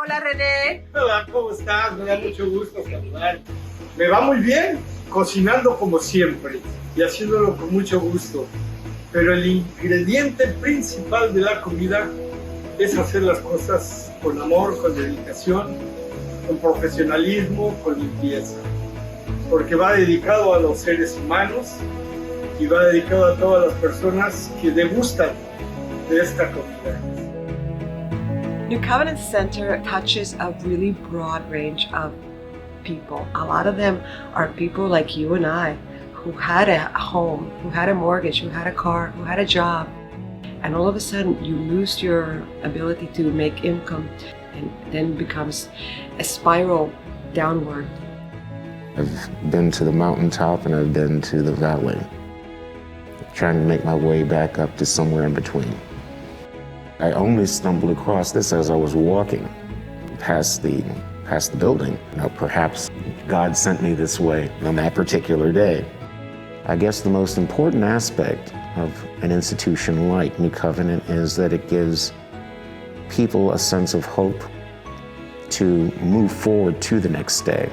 Hola René. Hola, ¿cómo estás? Me da mucho gusto saludar. Me va muy bien, cocinando como siempre y haciéndolo con mucho gusto. Pero el ingrediente principal de la comida es hacer las cosas con amor, con dedicación, con profesionalismo, con limpieza. Porque va dedicado a los seres humanos y va dedicado a todas las personas que degustan de esta comida. New Covenant Center touches a really broad range of people. A lot of them are people like you and I who had a home, who had a mortgage, who had a car, who had a job. And all of a sudden you lose your ability to make income and then becomes a spiral downward. I've been to the mountaintop and I've been to the valley, trying to make my way back up to somewhere in between. I only stumbled across this as I was walking past the building. Perhaps God sent me this way on that particular day. I guess the most important aspect of an institution like New Covenant is that it gives people a sense of hope to move forward to the next day.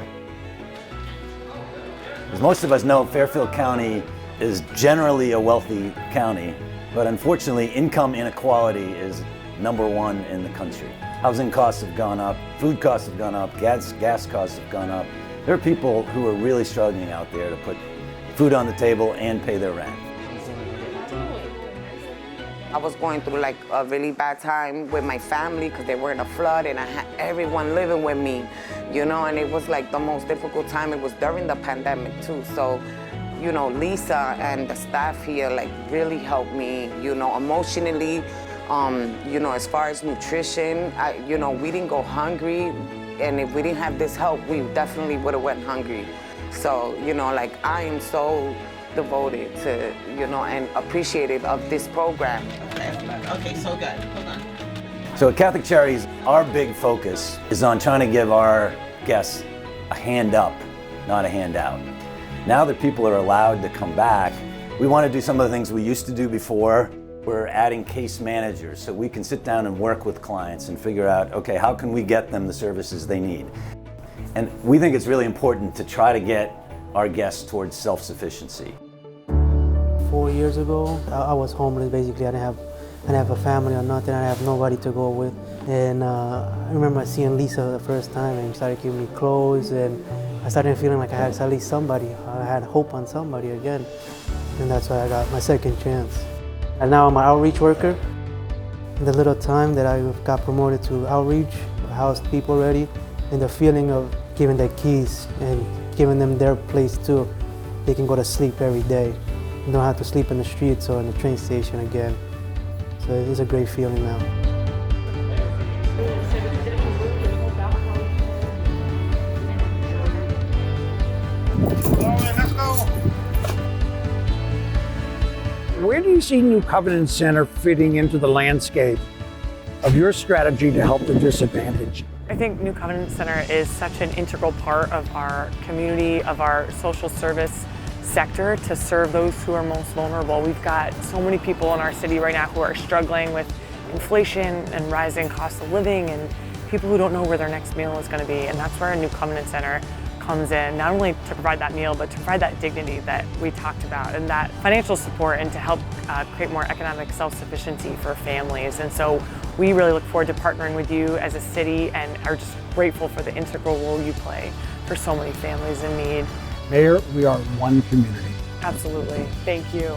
As most of us know, Fairfield County is generally a wealthy county, but unfortunately income inequality is #1 in the country. Housing costs have gone up, food costs have gone up, gas costs have gone up. There are people who are really struggling out there to put food on the table and pay their rent. I was going through like a really bad time with my family because they were in a flood and I had everyone living with me, you know, and it was like the most difficult time. It was during the pandemic too. So, you know, Lisa and the staff here like really helped me, you know, emotionally, you know, as far as nutrition, you know, we didn't go hungry, and if we didn't have this help, we definitely would have went hungry. So, you know, like I am so devoted to, you know, and appreciative of this program. Okay, so good. Hold on. So at Catholic Charities, our big focus is on trying to give our guests a hand up, not a handout. Now that people are allowed to come back, we want to do some of the things we used to do before. We're adding case managers so we can sit down and work with clients and figure out, okay, how can we get them the services they need? And we think it's really important to try to get our guests towards self-sufficiency. 4 years ago, I was homeless basically. I didn't have a family or nothing. I have nobody to go with. And I remember seeing Lisa the first time and started giving me clothes, and I started feeling like I had at least somebody. I had hope on somebody again. And that's why I got my second chance. And now I'm an outreach worker. In the little time that I got promoted to outreach, I housed people already, and the feeling of giving their keys and giving them their place too. They can go to sleep every day. You don't have to sleep in the streets or in the train station again. So it is a great feeling now. Where do you see New Covenant Center fitting into the landscape of your strategy to help the disadvantaged? I think New Covenant Center is such an integral part of our community, of our social service sector to serve those who are most vulnerable. We've got so many people in our city right now who are struggling with inflation and rising cost of living, and people who don't know where their next meal is going to be. And that's where a New Covenant Center comes in, not only to provide that meal, but to provide that dignity that we talked about and that financial support, and to help create more economic self-sufficiency for families. And so we really look forward to partnering with you as a city and are just grateful for the integral role you play for so many families in need. Mayor, we are one community. Absolutely. Thank you.